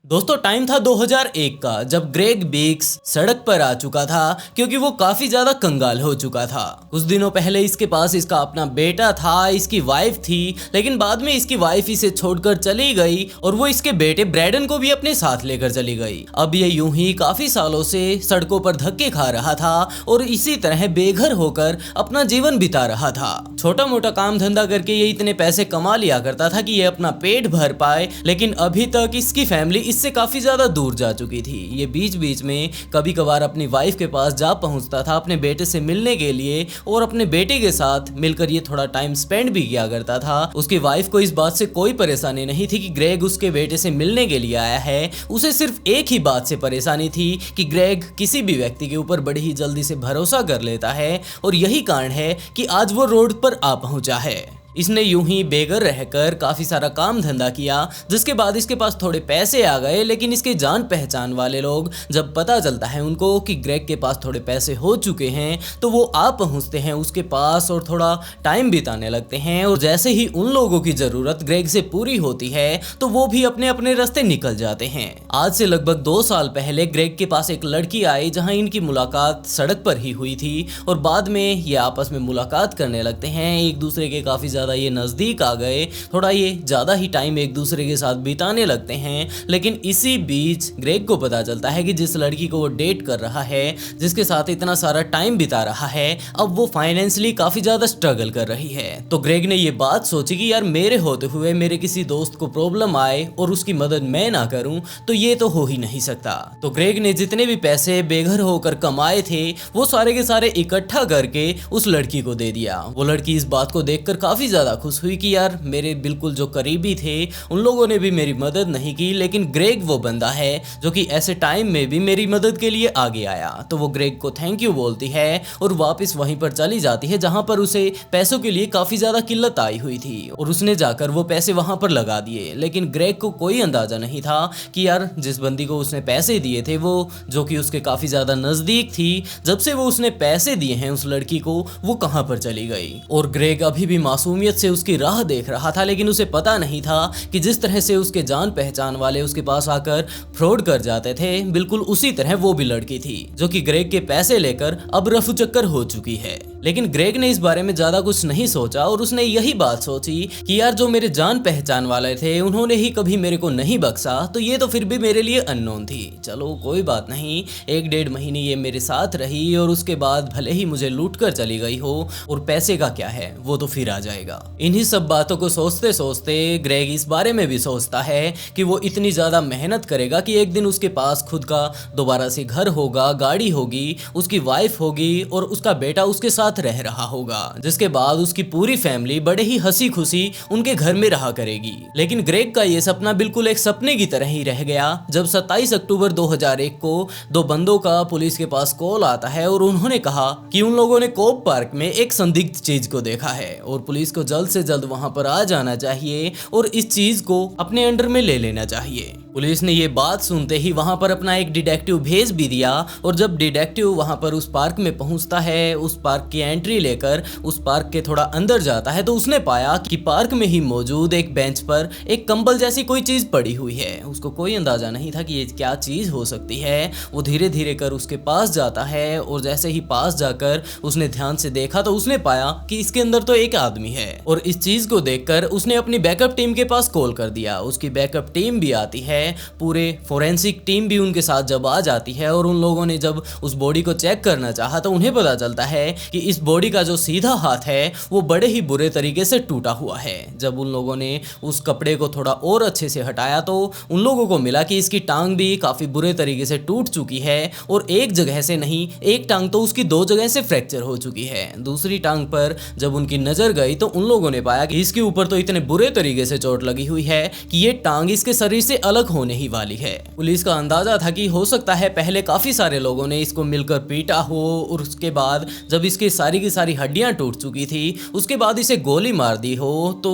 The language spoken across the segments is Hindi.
दोस्तों टाइम था 2001 का, जब ग्रेग बीक्स सड़क पर आ चुका था क्योंकि वो काफी ज्यादा कंगाल हो चुका था। कुछ दिनों पहले इसके पास इसका अपना बेटा था, इसकी वाइफ थी, लेकिन बाद में इसकी वाइफ इसे छोड़कर चली गई और वो इसके बेटे ब्रैडन को भी अपने साथ लेकर चली गई। अब ये यूं ही काफी सालों से सड़कों पर धक्के खा रहा था और इसी तरह बेघर होकर अपना जीवन बिता रहा था। छोटा मोटा काम धंधा करके ये इतने पैसे कमा लिया करता था कि ये अपना पेट भर पाए, लेकिन अभी तक इसकी फैमिली इससे काफी ज्यादा दूर जा चुकी थी। ये बीच बीच में कभी कभार अपनी वाइफ के पास जा पहुंचता था अपने बेटे से मिलने के लिए और अपने बेटे के साथ मिलकर ये थोड़ा टाइम स्पेंड भी किया करता था। उसकी वाइफ को इस बात से कोई परेशानी नहीं थी कि ग्रेग उसके बेटे से मिलने के लिए आया है। उसे सिर्फ एक ही बात से परेशानी थी कि ग्रेग किसी भी व्यक्ति के ऊपर बड़ी ही जल्दी से भरोसा कर लेता है और यही कारण है कि आज वो रोड पर आ पहुंचा है। इसने यूं ही बेघर रहकर काफी सारा काम धंधा किया, जिसके बाद इसके पास थोड़े पैसे आ गए, लेकिन इसके जान पहचान वाले लोग जब पता चलता है उनको कि ग्रेग के पास थोड़े पैसे हो चुके हैं तो वो आ पहुंचते हैं उसके पास और थोड़ा टाइम बिताने लगते हैं। और जैसे ही उन लोगों की जरूरत ग्रेग से पूरी होती है तो वो भी अपने अपने रास्ते निकल जाते हैं। आज से लगभग 2 साल पहले ग्रेग के पास एक लड़की आई जहां इनकी मुलाकात सड़क पर ही हुई थी और बाद में ये आपस में मुलाकात करने लगते हैं। एक दूसरे के काफी ज्यादा ये नजदीक आ गए, थोड़ा ये ज्यादा ही टाइम एक दूसरे के साथ बिताने लगते हैं। लेकिन इसी बीच ग्रेग को पता चलता है कि जिस लड़की को वो डेट कर रहा है, जिसके साथ इतना सारा टाइम बिता रहा है, अब वो फाइनेंशियली काफी ज्यादा स्ट्रगल कर रही है। तो ग्रेग ने ये बात सोची कि यार मेरे होते हुए मेरे किसी दोस्त को प्रॉब्लम आए और उसकी मदद मैं ना करूं तो ये तो हो ही नहीं सकता। तो ग्रेग ने जितने भी पैसे बेघर होकर कमाए थे वो सारे के सारे इकट्ठा करके उस लड़की को दे दिया। वो लड़की इस बात को देखकर काफी ज्यादा खुश हुई कि यार मेरे बिल्कुल जो करीबी थे उन लोगों ने भी मेरी मदद नहीं की, लेकिन ग्रेग वो बंदा है जो कि ऐसे टाइम में भी मेरी मदद के लिए आगे आया। तो वो ग्रेग को थैंक यू बोलती है और वापस वहीं पर चली जाती है जहां पर उसे पैसों के लिए काफी ज्यादा किल्लत आई हुई थी और उसने जाकर वो पैसे वहां पर लगा दिए। लेकिन ग्रेग को कोई अंदाजा नहीं था कि यार जिस बंदी को उसने पैसे दिए थे वो जो कि उसके काफी ज्यादा नजदीक थी, जब से वो उसने पैसे दिए हैं उस लड़की को वो कहां पर चली गई। और ग्रेग अभी भी मासूमियत से उसकी राह देख रहा था, लेकिन उसे पता नहीं था कि जिस तरह से उसके जान पहचान वाले उसके पास आकर फ्रॉड कर जाते थे, बिल्कुल उसी तरह वो भी लड़की थी जो कि ग्रेग के पैसे लेकर अब रफू चक्कर हो चुकी है। लेकिन ग्रेग ने इस बारे में ज्यादा कुछ नहीं सोचा और उसने यही बात सोची कि यार जो मेरे जान पहचान वाले थे उन्होंने ही कभी मेरे को नहीं बख्शा, तो ये तो फिर भी मेरे लिए अननोन थी। चलो कोई बात नहीं, 1-1.5 महीने ये मेरे साथ रही और उसके बाद भले ही मुझे लूट कर चली गई हो और पैसे का क्या है वो तो फिर आ जाएगा। इन्हीं सब बातों को सोचते सोचते ग्रेग इस बारे में भी सोचता है कि वो इतनी ज्यादा मेहनत करेगा कि एक दिन उसके पास खुद का दोबारा से घर होगा, गाड़ी होगी, उसकी वाइफ होगी और उसका बेटा उसके साथ रह रहा होगा, जिसके बाद उसकी पूरी फैमिली बड़े ही हंसी खुशी उनके घर में रहा करेगी। लेकिन ग्रेग का ये सपना बिल्कुल एक सपने की तरह ही रह गया जब 27 अक्टूबर 2001 को 2 बंदों का पुलिस के पास कॉल आता है और उन्होंने कहा कि उन लोगों ने कोप पार्क में एक संदिग्ध चीज को देखा है और पुलिस को जल्द से जल्द वहां पर आ जाना चाहिए और इस चीज को अपने अंडर में ले लेना चाहिए। पुलिस ने ये बात सुनते ही वहां पर अपना एक डिटेक्टिव भेज भी दिया और जब डिटेक्टिव वहां पर उस पार्क में पहुंचता है, उस पार्क की एंट्री लेकर उस पार्क के थोड़ा अंदर जाता है, तो उसने पाया कि पार्क में ही मौजूद एक बेंच पर एक कंबल जैसी कोई चीज पड़ी हुई है। उसको कोई अंदाजा नहीं था कि ये क्या चीज हो सकती है। वो धीरे धीरे कर उसके पास जाता है और जैसे ही पास जाकर उसने ध्यान से देखा तो उसने पाया कि इसके अंदर तो एक आदमी है और इस चीज को देखकर उसने अपनी बैकअप टीम के पास कॉल कर दिया। उसकी बैकअप टीम भी आती है, पूरे फोरेंसिक टीम भी उनके साथ जब आ जाती है और उन लोगों ने जब उस बॉडी को चेक करना चाहा तो उन्हें पता चलता है कि इस बॉडी का जो सीधा हाथ है वो बड़े ही बुरे तरीके से टूटा हुआ है। जब उन लोगों ने उस कपड़े को थोड़ा और अच्छे से हटाया तो उन लोगों को मिला कि इसकी टांग भी काफी बुरे तरीके से टूट चुकी है और एक जगह से नहीं, एक टांग तो उसकी 2 जगह से फ्रैक्चर हो चुकी है। दूसरी टांग पर जब उनकी नजर गई तो उन लोगों ने पाया कि इसके ऊपर तो इतने बुरे तरीके से चोट लगी हुई है कि ये टांग इसके शरीर से अलग होने ही वाली है। पुलिस का अंदाजा था कि हो सकता है पहले काफी सारे लोगों ने इसको मिलकर पीटा हो और उसके बाद जब इसकी सारी की सारी हड्डियां टूट चुकी थी उसके बाद इसे गोली मार दी हो। तो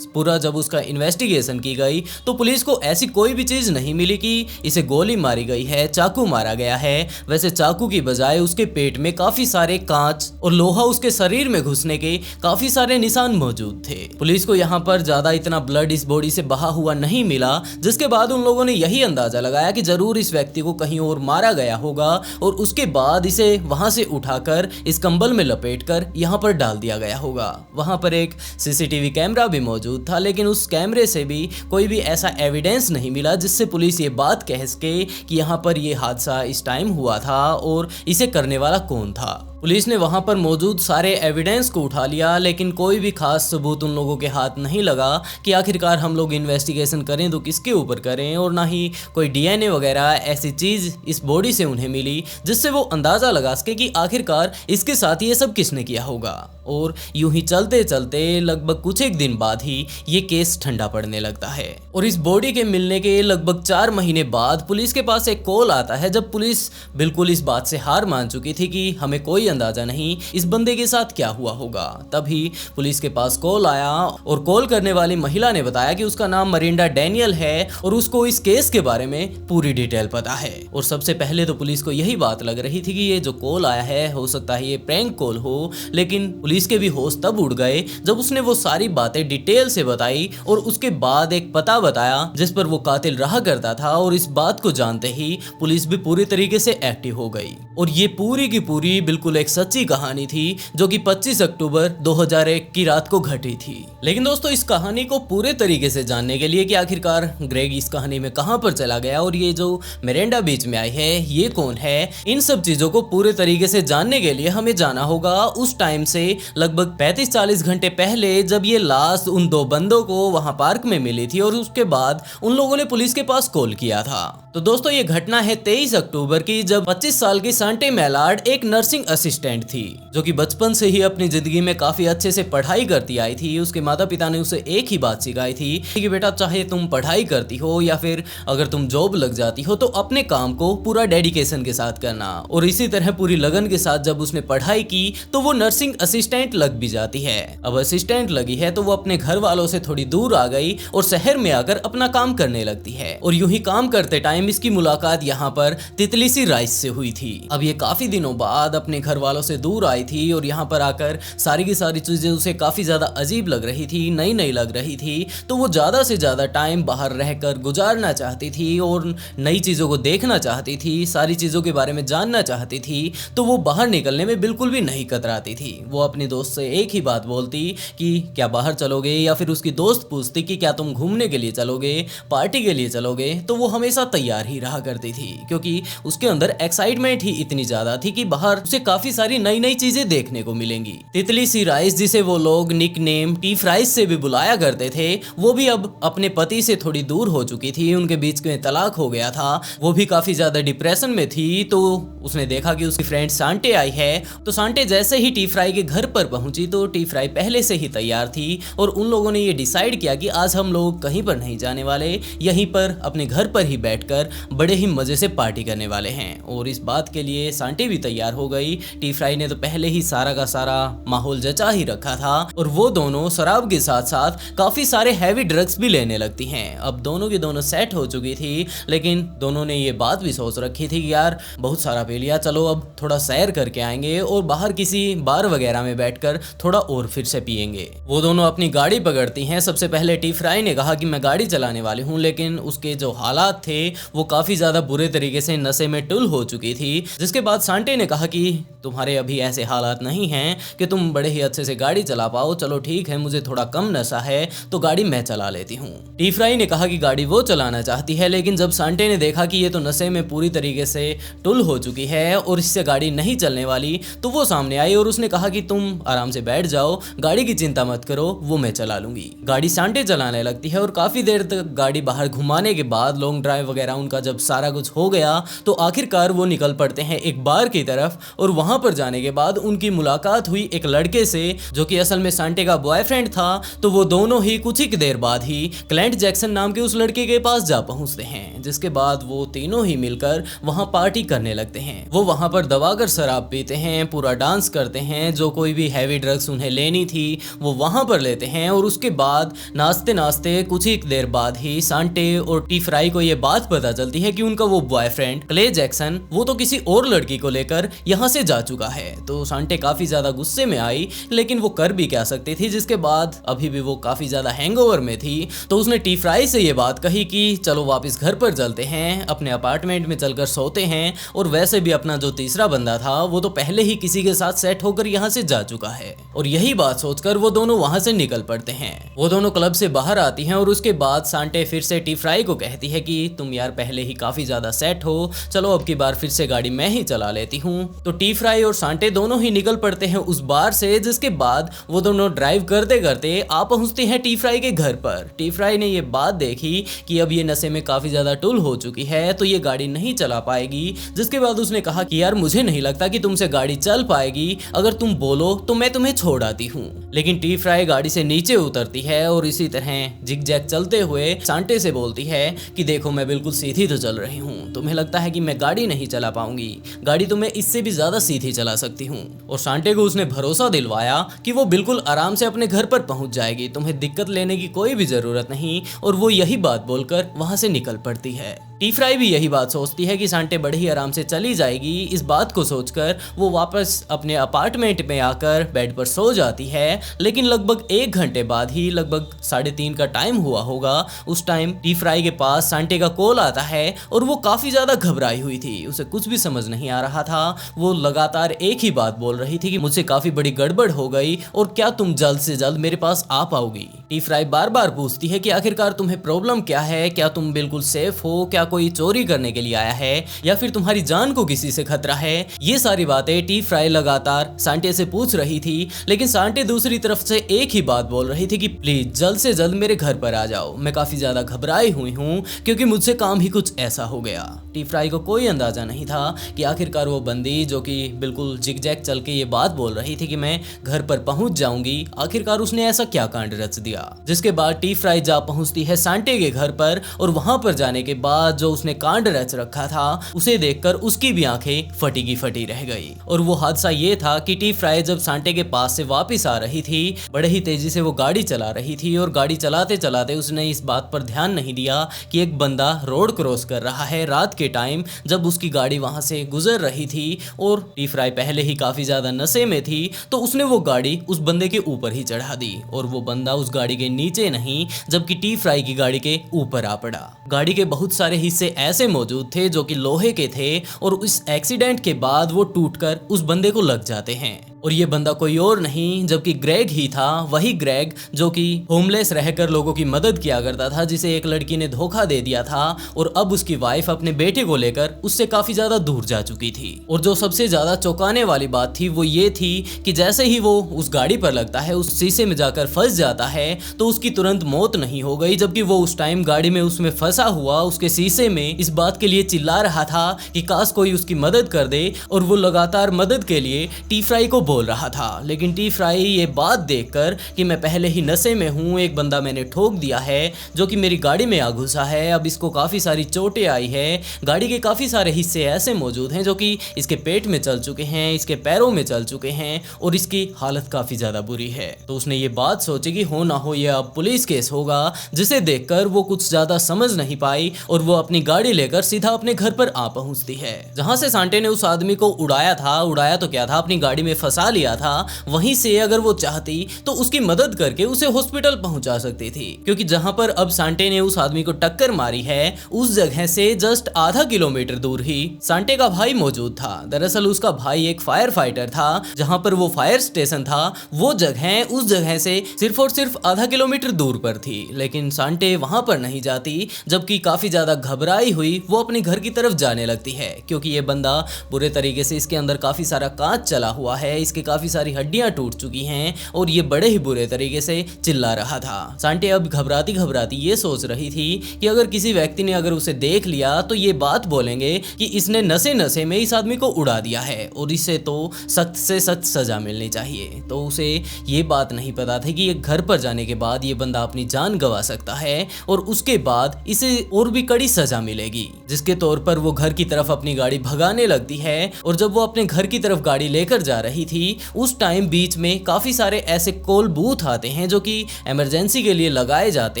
पूरा जब उसका इन्वेस्टिगेशन की गई तो पुलिस को ऐसी कोई भी चीज नहीं मिली कि इसे गोली मारी गई है, चाकू मारा गया है। वैसे चाकू की बजाय उसके पेट में काफी सारे कांच और लोहा उसके शरीर में घुसने के काफी सारे निशान मौजूद थे। पुलिस को यहाँ पर ज्यादा इतना ब्लड इस बॉडी से बहा हुआ नहीं मिला, जिसके बाद उन लोगों ने यही अंदाजा लगाया कि जरूर इस व्यक्ति को कहीं और मारा गया होगा और उसके बाद इसे वहां से उठाकर इस कंबल में लपेटकर यहाँ पर डाल दिया गया होगा। वहां पर एक सीसीटीवी कैमरा भी मौजूद था, लेकिन उस कैमरे से भी कोई भी ऐसा एविडेंस नहीं मिला जिससे पुलिस ये बात कह सके कि यहाँ पर ये हादसा इस टाइम हुआ था और इसे करने वाला कौन था। पुलिस ने वहां पर मौजूद सारे एविडेंस को उठा लिया, लेकिन कोई भी खास सबूत उन लोगों के हाथ नहीं लगा कि आखिरकार हम लोग इन्वेस्टिगेशन करें तो किसके ऊपर करें, और ना ही कोई डीएनए वगैरह ऐसी चीज इस बॉडी से उन्हें मिली जिससे वो अंदाजा लगा सके कि आखिरकार इसके साथ ये सब किसने किया होगा। और यूं ही चलते चलते लगभग कुछ एक दिन बाद ही ये केस ठंडा पड़ने लगता है और इस बॉडी के मिलने के लगभग 4 महीने बाद पुलिस के पास एक कॉल आता है, जब पुलिस बिल्कुल इस बात से हार मान चुकी थी कि हमें कोई अंदाजा नहीं इस बंदे के साथ क्या हुआ होगा। तभी पुलिस के पास कॉल आया और कॉल करने वाली महिला ने बताया कि उसका नाम मरिंडा डैनियल है और उसको इस केस के बारे में पूरी डिटेल पता है। और सबसे पहले तो पुलिस को यही बात लग रही थी कि ये जो कॉल आया है हो सकता है ये प्रैंक कॉल हो, लेकिन पुलिस के भी होश तब उड़ गए जब उसने वो सारी बातें डिटेल से बताई और उसके बाद एक पता बताया जिस पर वो कातिल रहा करता था। और इस बात को जानते ही पुलिस भी पूरी तरीके से एक्टिव हो गई और ये पूरी की पूरी बिल्कुल एक सच्ची कहानी थी जो कि 25 अक्टूबर 2001 की रात को घटी थी। लेकिन दोस्तों इस कहानी को पूरे तरीके से जानने के लिए कि आखिरकार ग्रेग इस कहानी में कहां पर चला गया और ये जो मिरांडा बीच में आई है ये कौन है, इन सब चीजों को पूरे तरीके से जानने के लिए हमें जाना होगा उस टाइम से लगभग 35-40 घंटे पहले, जब ये लाश उन 2 बंदों को वहां पार्क में मिली थी और उसके बाद उन लोगों ने पुलिस के पास कॉल किया था। तो दोस्तों ये घटना है 23 अक्टूबर की, जब 25 साल की सांटे मैलार्ड एक नर्सिंग असिस्टेंट थी जो कि बचपन से ही अपनी जिंदगी में काफी अच्छे से पढ़ाई करती आई थी। उसके माता पिता ने उसे एक ही बात सिखाई थी कि बेटा चाहे तुम पढ़ाई करती हो या फिर अगर तुम जॉब लग जाती हो तो अपने काम को पूरा डेडिकेशन के साथ करना। और इसी तरह पूरी लगन के साथ जब उसने पढ़ाई की तो वो नर्सिंग असिस्टेंट लग भी जाती है। अब असिस्टेंट लगी है तो वो अपने घर वालों से थोड़ी दूर आ गई और शहर में आकर अपना काम करने लगती है। और यूं ही काम करते टाइम इसकी मुलाकात यहाँ पर तितली सी राइस से हुई थी। अब ये काफी दिनों बाद अपने घर वालों से दूर आई थी और यहाँ पर आकर सारी की सारी चीजें उसे काफी ज्यादा अजीब लग रही थी, नई नई लग रही थी। तो वो ज्यादा से ज्यादा टाइम बाहर रहकर गुजारना चाहती थी और नई चीजों को देखना चाहती थी, सारी चीजों के बारे में जानना चाहती थी। तो वो बाहर निकलने में बिल्कुल भी नहीं कतराती थी। वो अपनी दोस्त से एक ही बात बोलती कि क्या बाहर चलोगे, या फिर उसकी दोस्त पूछती कि क्या तुम घूमने के लिए चलोगे, पार्टी के लिए चलोगे, तो वो हमेशा तैयार ही रहा करती थी क्योंकि उसके अंदर एक्साइटमेंट ही इतनी ज्यादा थी कि बाहर उसे काफी सारी नई नई चीजें देखने को मिलेंगी। तितली सी राइस, जिसे वो लोग निक नेम टी फ्राइस से भी बुलाया करते थे, वो भी अब अपने पति से थोड़ी दूर हो चुकी थी। उनके बीच में तलाक हो गया था। वो भी काफी ज्यादा डिप्रेशन में थी। तो उसने देखा कि उसकी फ्रेंड सांटे आई है। तो सांटे जैसे ही टी फ्राई के घर पर पहुंची तो टी फ्राई पहले से ही तैयार थी और उन लोगों ने ये डिसाइड किया कि आज हम लोग कहीं पर नहीं जाने वाले, यहीं पर अपने घर पर ही बैठकर बड़े ही मजे से पार्टी करने वाले हैं। और इस बात के लिए सांटे भी तैयार हो गई। टी फ्राई ने तो पहले ही सारा का सारा माहौल जचा ही रखा था और वो दोनों शराब के साथ साथ काफी सारे हैवी ड्रग्स भी लेने लगती हैं। अब दोनों की दोनों सेट हो चुकी थी, लेकिन दोनों ने ये बात भी सोच रखी थी कि यार बहुत सारा पी लिया, चलो अब थोड़ा सैर करके आएंगे और बाहर किसी बार वगैरह में बैठकर थोड़ा और फिर से पिएंगे। वो दोनों अपनी गाड़ी पकड़ती हैं। सबसे पहले टी फ्राई ने कहा कि मैं गाड़ी चलाने वाली हूँ, लेकिन उसके जो हालात थे वो काफी ज्यादा बुरे तरीके से नशे में टुल हो चुकी थी। जिसके बाद सांटे ने कहा कि तुम्हारे अभी ऐसे हालात नहीं हैं कि तुम बड़े ही अच्छे से गाड़ी चला पाओ, चलो ठीक है, मुझे थोड़ा कम नशा है तो गाड़ी मैं चला लेती हूँ। टी फ्राई ने कहा कि गाड़ी वो चलाना चाहती है, लेकिन जब सांटे ने देखा कि ये तो नशे में पूरी तरीके से टुल हो चुकी है और इससे गाड़ी नहीं चलने वाली, तो वो सामने आई और उसने कहा कि तुम आराम से बैठ जाओ, गाड़ी की चिंता मत करो, वो मैं चला लूंगी। गाड़ी सांटे चलाने लगती है और काफी देर तक गाड़ी बाहर घुमाने के बाद लॉन्ग ड्राइव वगैरह उनका जब सारा कुछ हो गया तो आखिरकार वो निकल पड़ते हैं एक बार की तरफ। और वहां पर जाने के बाद उनकी मुलाकात हुई एक लड़के से जो कि असल में सांटे का बॉयफ्रेंड था। तो वो दोनों ही कुछ ही देर बाद ही क्लेंट जैक्सन नाम के उस लड़के के पास जा पहुंचते हैं, जिसके बाद वो तीनों ही मिलकर वहां पार्टी करने लगते हैं। वो वहां पर दबाकर शराब पीते हैं, पूरा डांस करते हैं, जो कोई भी हैवी ड्रग्स उन्हें लेनी थी वो वहां पर लेते हैं। और उसके बाद नाचते नाचते कुछ ही देर बाद ही सांटे और टी फ्राई को ये बात पता चलती है कि उनका वो बॉयफ्रेंड क्ले जैक्सन वो तो किसी और लड़की को लेकर यहाँ से जा चुका है। तो सांटे काफी ज्यादा गुस्से में आई, लेकिन वो कर भी क्या सकती थी, जिसके बाद अभी भी वो काफी ज्यादा हैंगओवर में थी। तो उसने टी फ्राई से ये बात कही कि चलो वापस घर पर चलते हैं, अपने अपार्टमेंट में चलकर सोते हैं, और वैसे भी अपना जो तीसरा बंदा था वो तो पहले ही किसी के साथ सेट होकर यहाँ से जा चुका है। और यही बात सोचकर वो दोनों वहां से निकल पड़ते हैं। वो दोनों क्लब से बाहर आती हैं और उसके बाद सांटे फिर से टी फ्राई को कहती है कि तुम यार पहले ही काफी ज्यादा सेट हो, चलो अब की बार फिर से गाड़ी मैं ही चला लेती हूँ। तो टी फ्राई और सांटे दोनों ही निकल पड़ते हैं उस बार से, जिसके बाद वो दोनों ड्राइव करते करते आ पहुंचते हैं टी फ्राई के घर पर। टी फ्राई ने ये बात देखी कि अब ये नशे में काफी ज्यादा टुल हो चुकी है, तो ये गाड़ी नहीं चला पाएगी। जिसके बाद उसने कहा कि यार मुझे नहीं लगता कि तुमसे गाड़ी चल पाएगी, अगर तुम बोलो तो मैं तुम्हें छोड़ आती हूँ। लेकिन टी फ्राई गाड़ी से नीचे उतरती है और इसी तरह जिग जैग चलते हुए सांटे से बोलती है कि देखो मैं बिल्कुल सीधी तो चल रही हूँ, तुम्हें लगता है कि मैं गाड़ी नहीं चला पाऊंगी, गाड़ी तो मैं इससे भी ज्यादा सीधी चला सकती हूँ। और सांटे को उसने भरोसा दिलवाया कि वो बिल्कुल आराम से अपने घर पर पहुंच जाएगी, तुम्हें दिक्कत लेने की कोई भी जरूरत नहीं। और वो यही बात बोलकर वहां से निकल पड़ती है। टी फ्राई भी यही बात सोचती है कि सांटे बड़े ही आराम से चली जाएगी। इस बात को सोचकर वो वापस अपने अपार्टमेंट में आकर बेड पर सो जाती है। लेकिन लगभग 1 घंटे बाद ही, लगभग 3:30 का टाइम हुआ होगा, उस टाइम टी फ्राई के पास सांटे का कॉल आता है और वो काफी ज्यादा घबराई हुई थी, उसे कुछ भी समझ नहीं आ रहा था। वो लगातार एक ही बात बोल रही थी कि मुझसे काफी बड़ी गड़बड़ हो गई और क्या तुम जल्द से जल्द मेरे पास आ पाओगी। टी फ्राई बार बार पूछती है कि आखिरकार तुम्हें प्रॉब्लम क्या है, क्या तुम बिल्कुल सेफ हो, क्या कोई चोरी करने के लिए आया है, या फिर तुम्हारी जान को किसी से खतरा है। ये सारी बातें टी फ्राई लगातार सांटे से पूछ रही थी। लेकिन सांटे दूसरी तरफ से एक ही बात बोल रही थी कि प्लीज जल्द से जल्द मेरे घर पर आ जाओ, मैं काफी ज्यादा घबराई हुई हूँ क्योंकि मुझसे काम ही कुछ ऐसा हो गया। टी फ्राई को कोई अंदाजा नहीं था कि आखिरकार वो बंदी जो कि बिल्कुल जिगजैग चल के ये बात बोल रही थी कि मैं घर पर पहुंच जाऊंगी, आखिरकार उसने ऐसा क्या कांड रच दिया। जिसके बाद टी फ्राई जा पहुंचती है सांटे के घर पर, और वहां पर जाने के बाद जो उसने कांड रच रखा था उसे देखकर उसकी भी आंखें फटी की फटी रह गई। और वो हादसा ये था कि टी फ्राई जब सांटे के पास से वापस आ रही थी, बड़े ही तेजी से वो गाड़ी चला रही थी, और गाड़ी चलाते चलाते उसने इस बात पर ध्यान नहीं दिया कि एक बंदा रोड क्रॉस कर रहा है रात के टाइम, जब उसकी गाड़ी वहां से गुजर रही थी। और टी फ्राई पहले ही काफी ज्यादा नशे में थी, तो उसने वो गाड़ी उस बंदे के ऊपर ही चढ़ा दी, और वो बंदा उस गाड़ी के नीचे नहीं जबकि टी फ्राई की गाड़ी के ऊपर आ पड़ा। गाड़ी के बहुत सारे हिस्से ऐसे मौजूद थे जो कि लोहे के थे, और उस एक्सीडेंट के बाद वो टूटकर उस बंदे को लग जाते हैं। और ये बंदा कोई और नहीं जबकि ग्रेग ही था, वही ग्रेग जो कि होमलेस रहकर लोगों की मदद किया करता था, जिसे एक लड़की ने धोखा दे दिया था, और अब उसकी वाइफ अपने बेटे को लेकर उससे काफी ज्यादा दूर जा चुकी थी। और जो सबसे ज्यादा चौंकाने वाली बात थी वो ये थी कि जैसे ही वो उस गाड़ी पर लगता है, उस शीशे में जाकर फंस जाता है, तो उसकी तुरंत मौत नहीं हो गई, जबकि वो उस टाइम गाड़ी में उसमें फंसा हुआ उसके शीशे में इस बात के लिए चिल्ला रहा था कि काश कोई उसकी मदद कर दे, और वो लगातार मदद के लिए टी फ्राई को बोल रहा था। लेकिन टी फ्राई ये बात देखकर कि मैं पहले ही नशे में हूँ, एक बंदा मैंने ठोक दिया है जो कि मेरी गाड़ी में आ घुसा है, अब इसको काफी सारी चोटें आई है, गाड़ी के काफी सारे हिस्से ऐसे मौजूद हैं जो कि इसके पेट में चल चुके हैं, इसके पैरों में चल चुके हैं, और इसकी हालत काफी ज्यादा बुरी है। तो उसने ये बात सोची कि हो ना हो ये अब पुलिस केस होगा, जिसे देखकर वो कुछ ज्यादा समझ नहीं पाई, और वो अपनी गाड़ी लेकर सीधा अपने घर पर आ पहुंचती है, जहां से सांटे ने उस आदमी को उड़ाया था। उड़ाया तो क्या था, अपनी गाड़ी में फंसा लिया था। वहीं से अगर वो चाहती तो उसकी मदद करके उसे हॉस्पिटल पहुंचा सकती थी, क्योंकि जहां पर अब सांटे ने उस आदमी को टक्कर मारी है, उस जगह से जस्ट आधा किलोमीटर दूर ही सांटे का भाई मौजूद था। दरअसल उसका भाई एक फायर फाइटर था, जहां पर वो फायर स्टेशन था, वो जगह उस जगह से सिर्फ और सिर्फ आधा किलोमीटर दूर पर थी। लेकिन सांटे वहां पर नहीं जाती, जबकि काफी ज्यादा घबराई हुई वो अपने घर की तरफ जाने लगती है, क्योंकि ये बंदा बुरे तरीके से, इसके अंदर काफी सारा कांच चला हुआ है, इसके काफी सारी हड्डियां टूट चुकी हैं, और ये बड़े ही बुरे तरीके से चिल्ला रहा था। सांटे अब घबराती घबराती ये सोच रही थी कि अगर किसी व्यक्ति ने अगर उसे देख लिया तो ये बात बोलेंगे कि इसने नशे नशे में इस आदमी को उड़ा दिया है, और इसे तो सख्त से सख्त सजा मिलनी चाहिए। तो उसे ये बात नहीं पता थी कि ये घर पर जाने के बाद ये बंदा अपनी जान गंवा सकता है, और उसके बाद इसे और भी कड़ी सजा मिलेगी, जिसके तौर पर वो घर की तरफ अपनी गाड़ी भगाने लगती है। और जब वो अपने घर की तरफ गाड़ी लेकर जा रही थी थी उस टाइम बीच में काफी सारे ऐसे कॉल बूथ आते हैं जो कि इमरजेंसी के लिए लगाए जाते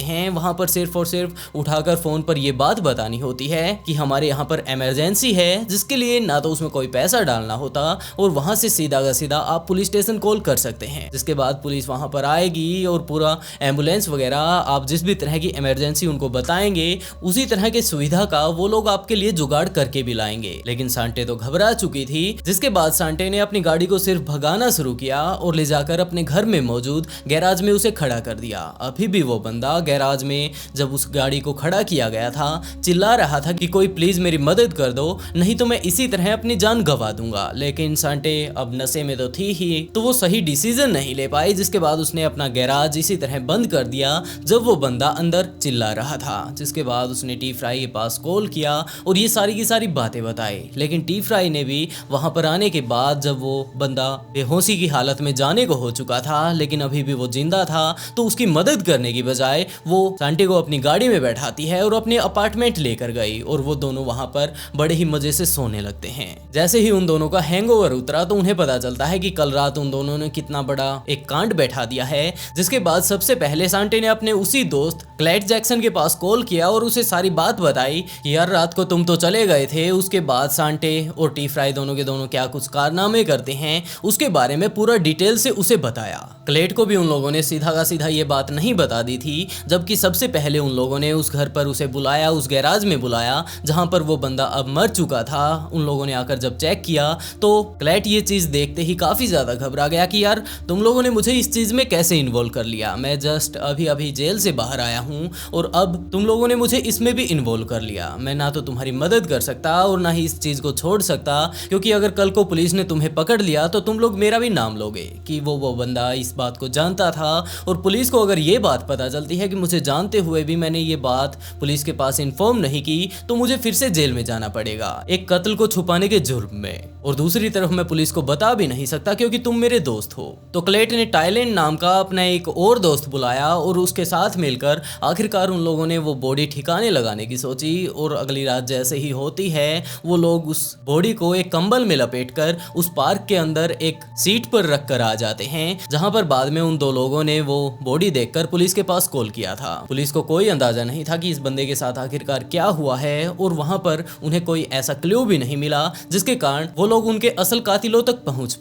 हैं। वहां पर सिर्फ और सिर्फ उठाकर फोन पर यह बात बतानी होती है कि हमारे यहाँ पर इमरजेंसी है, जिसके लिए ना तो उसमें कोई पैसा डालना होता और वहां से सीधा का सीधा आप पुलिस स्टेशन कॉल कर सकते हैं, जिसके बाद पुलिस वहां पर आएगी और पूरा एम्बुलेंस वगैरह आप जिस भी तरह की इमरजेंसी उनको बताएंगे उसी तरह की सुविधा का वो लोग आपके लिए जुगाड़ करके भी लाएंगे। लेकिन सांटे तो घबरा चुकी थी, जिसके बाद सांटे ने अपनी गाड़ी को सिर्फ भगाना शुरू किया और ले जाकर अपने घर में मौजूद गैराज में उसे खड़ा कर दिया। अभी भी वो बंदा गैराज में जब उस गाड़ी को खड़ा किया गया था चिल्ला रहा था कि कोई प्लीज मेरी मदद कर दो, नहीं तो मैं इसी तरह अपनी जान गंवा दूंगा। लेकिन सांटे अब नशे में तो थी ही, तो वो सही डिसीजन नहीं ले पाई, जिसके बाद उसने अपना गैराज इसी तरह बंद कर दिया जब वो बंदा अंदर चिल्ला रहा था। जिसके बाद उसने टी फ्राई के पास कॉल किया और ये सारी की सारी बातें बताई। लेकिन टी फ्राई ने भी वहां पर आने के बाद जब वो बंदा बेहोशी की हालत में जाने को हो चुका था लेकिन अभी भी वो जिंदा था, तो उसकी मदद करने की बजाय वो सांटे को अपनी गाड़ी में बैठाती है और अपने अपार्टमेंट लेकर गई और वो दोनों वहां पर बड़े ही मजे से सोने लगते हैं। जैसे ही उन दोनों का हैंगओवर उतरा तो उन्हें पता चलता है कि कल रात उन दोनों ने कितना बड़ा एक कांड बैठा दिया है। जिसके बाद सबसे पहले सांटे ने अपने उसी दोस्त क्लेट जैक्सन के पास कॉल किया और उसे सारी बात बताई कि यार रात को तुम तो चले गए थे। उसके बाद सांटे और टी फ्राई दोनों के दोनों क्या कुछ कारनामे करते हैं उसके बारे में पूरा डिटेल से उसे बताया। क्लेट को भी उन लोगों ने सीधा का सीधा ये बात नहीं बता दी थी, जबकि सबसे पहले उन लोगों ने उस घर पर उसे बुलाया, उस गैराज में बुलाया जहां पर वो बंदा अब मर चुका था। उन लोगों ने आकर जब चेक किया तो क्लेट ये चीज देखते ही काफी ज्यादा घबरा गया कि यार तुम लोगों ने मुझे इस चीज में कैसे इन्वॉल्व कर लिया, मैं जस्ट अभी अभी जेल से बाहर आया हूँ और अब तुम लोगों ने मुझे इसमें भी इन्वॉल्व कर लिया। मैं ना तो तुम्हारी मदद कर सकता और ना ही इस चीज को छोड़ सकता, क्योंकि अगर कल को पुलिस ने तुम्हें पकड़ लिया तो तुम लोग मेरा भी नाम लोगे कि वो बंदा इस बात को जानता था। और पुलिस को अगर ये बात पता चलती है कि मुझे जानते हुए भी मैंने ये बात पुलिस के पास इन्फॉर्म नहीं की तो मुझे फिर से जेल में जाना पड़ेगा एक कत्ल को छुपाने के जुर्म में, और दूसरी तरफ मैं पुलिस को बता भी नहीं सकता क्योंकि तुम मेरे दोस्त हो। तो क्लेट ने टाइलैंड नाम का अपना एक और दोस्त बुलाया और उसके साथ मिलकर आखिरकार उन लोगों ने वो बॉडी ठिकाने लगाने की सोची। और अगली रात जैसे ही होती है वो लोग उस बॉडी को एक कंबल में लपेटकर उस पार्क के अंदर एक सीट पर रख कर आ जाते हैं, जहां पर बाद में उन दो लोगों ने वो बॉडी देखकर पुलिस के पास कॉल किया था। पुलिस को कोई अंदाजा नहीं था कि इस बंदे के साथ आखिरकार क्या हुआ है और वहां पर उन्हें कोई ऐसा क्लू भी नहीं मिला जिसके कारण वो लोग उनके असल कातिलों तक पहुंच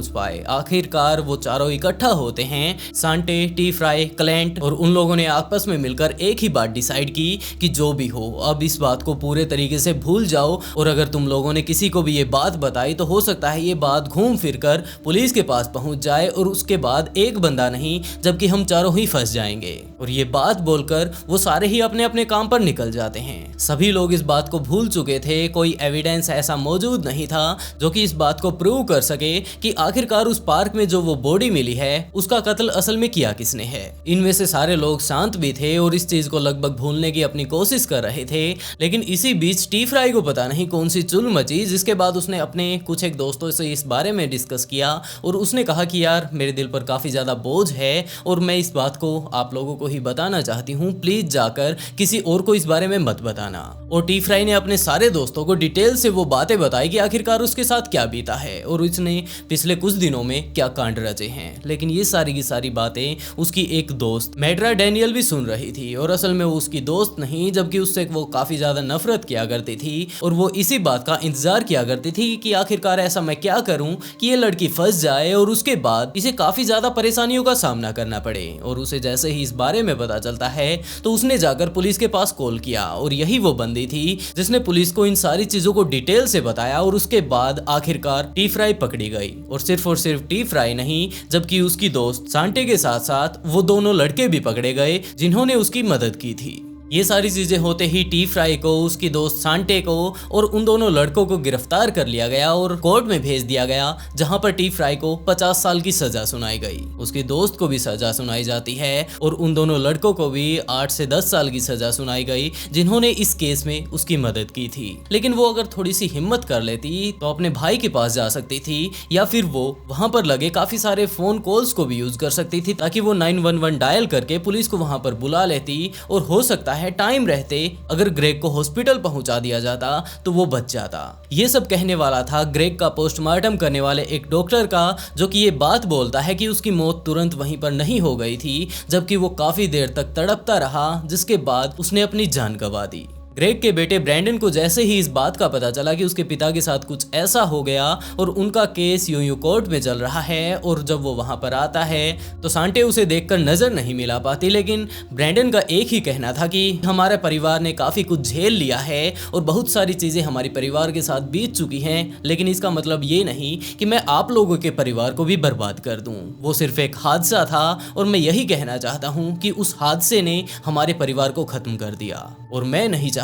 पाए। आखिरकार वो चारों इकट्ठा होते हैं, सांटे, टी फ्राई, क्लेंट, और उन लोगों ने आपस में मिलकर एक ही बात डिसाइड की कि जो भी हो अब इस बात को पूरे तरीके से भूल जाओ, और अगर तुम लोगों ने किसी को भी ये बात बताई तो हो सकता है ये बात घूम फिर कर पुलिस के पास पहुंच जाए और उसके बाद एक बंदा नहीं जबकि हम चारों ही फंस जाएंगे। और ये बात बोलकर वो सारे ही अपने अपने काम पर निकल जाते हैं। सभी लोग इस बात को भूल चुके थे, कोई एविडेंस ऐसा मौजूद नहीं था जो कि इस बात को प्रूव कर सके कि आखिरकार उस पार्क में जो वो बॉडी मिली है उसका कत्ल असल में किया किसने है। इनमें से सारे लोग शांत भी थे और इस चीज को लगभग भूलने की अपनी कोशिश कर रहे थे, लेकिन इसी बीच टी फ्राई को पता नहीं कौन सी चुल मची, जिसके बाद उसने अपने कुछ एक दोस्तों से इस बारे में डिस्कस किया और उसने कहा कि यार मेरे दिल पर काफी ज्यादा बोझ है और मैं इस बात को आप लोगों को ही बताना चाहती हूँ, प्लीज जाकर किसी और को इस बारे में मत बताना। और टी फ्राई ने अपने सारे दोस्तों को डिटेल से वो बातें बताई कि आखिरकार उसके साथ क्या बीता है और उसने पिछले कुछ दिनों में क्या कांड रचे हैं। लेकिन ये सारी की सारी बातें उसकी एक दोस्त मैड्रा डैनियल भी सुन रही थी, और असल में वो उसकी दोस्त नहीं जबकि उससे वो काफी ज्यादा नफरत किया करती थी और वो इसी बात का इंतजार किया करती थी कि आखिरकार ऐसा मैं क्या करूं कि ये लड़की फंस जाए और उसके बाद इसे काफी ज्यादा परेशानियों का सामना करना पड़े। और उसे जैसे ही इस बारे में पता चलता है तो उसने जाकर पुलिस के पास कॉल किया और यही वो बंदी थी जिसने पुलिस को इन सारी चीजों को डिटेल से बताया। और उसके बाद आखिरकार टी फ्राई पकड़ी गई, और सिर्फ टी फ्राई नहीं जबकि उसकी दोस्त सांटे के साथ साथ वो दोनों लड़के भी पकड़े गए जिन्होंने उसकी मदद की थी। ये सारी चीजें होते ही टी फ्राई को, उसकी दोस्त सांटे को और उन दोनों लड़कों को गिरफ्तार कर लिया गया और कोर्ट में भेज दिया गया, जहां पर टी फ्राई को 50 साल की सजा सुनाई गई। उसकी दोस्त को भी सजा सुनाई जाती है और उन दोनों लड़कों को भी 8 से 10 साल की सजा सुनाई गई जिन्होंने इस केस में उसकी मदद की थी। लेकिन वो अगर थोड़ी सी हिम्मत कर लेती तो अपने भाई के पास जा सकती थी, या फिर वो वहां पर लगे काफी सारे फोन कॉल्स को भी यूज कर सकती थी ताकि वो 911 डायल करके पुलिस को वहां पर बुला लेती और हो सकता है है टाइम रहते अगर ग्रेग को हॉस्पिटल पहुंचा दिया जाता तो वो बच जाता। ये सब कहने वाला था ग्रेग का पोस्टमार्टम करने वाले एक डॉक्टर का, जो कि ये बात बोलता है कि उसकी मौत तुरंत वहीं पर नहीं हो गई थी, जबकि वो काफी देर तक तड़पता रहा, जिसके बाद उसने अपनी जान गंवा दी। ग्रेग के बेटे ब्रैंडन को जैसे ही इस बात का पता चला कि उसके पिता के साथ कुछ ऐसा हो गया और उनका केस यूं कोर्ट में चल रहा है, और जब वो वहां पर आता है तो सांटे उसे देखकर नजर नहीं मिला पाती, लेकिन ब्रैंडन का एक ही कहना था कि हमारे परिवार ने काफी कुछ झेल लिया है और बहुत सारी चीजें हमारे परिवार के साथ बीत चुकी हैं, लेकिन इसका मतलब ये नहीं कि मैं आप लोगों के परिवार को भी बर्बाद कर दूं। वो सिर्फ एक हादसा था और मैं यही कहना चाहता हूं कि उस हादसे ने हमारे परिवार को खत्म कर दिया, और मैं नहीं चाहता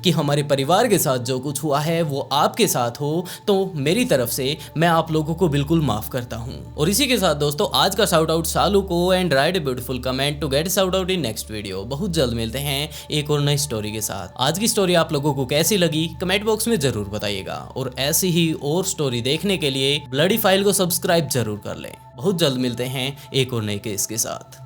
कि हमारे परिवार के साथ जो कुछ हुआ है वो आपके साथ हो, तो मेरी तरफ से मैं आप लोगों को बिल्कुल माफ करता हूं। और इसी के साथ दोस्तों आज का शाउट आउट सालू को, and write a beautiful comment to get shout out in next video. बहुत जल्द मिलते हैं एक और नई स्टोरी के साथ। आज की स्टोरी आप लोगों को कैसी लगी कमेंट बॉक्स में जरूर बताइएगा, और ऐसी ही और स्टोरी देखने के लिए ब्लडी फाइल को सब्सक्राइब जरूर कर लें। बहुत जल्द मिलते हैं एक और नए केस के साथ।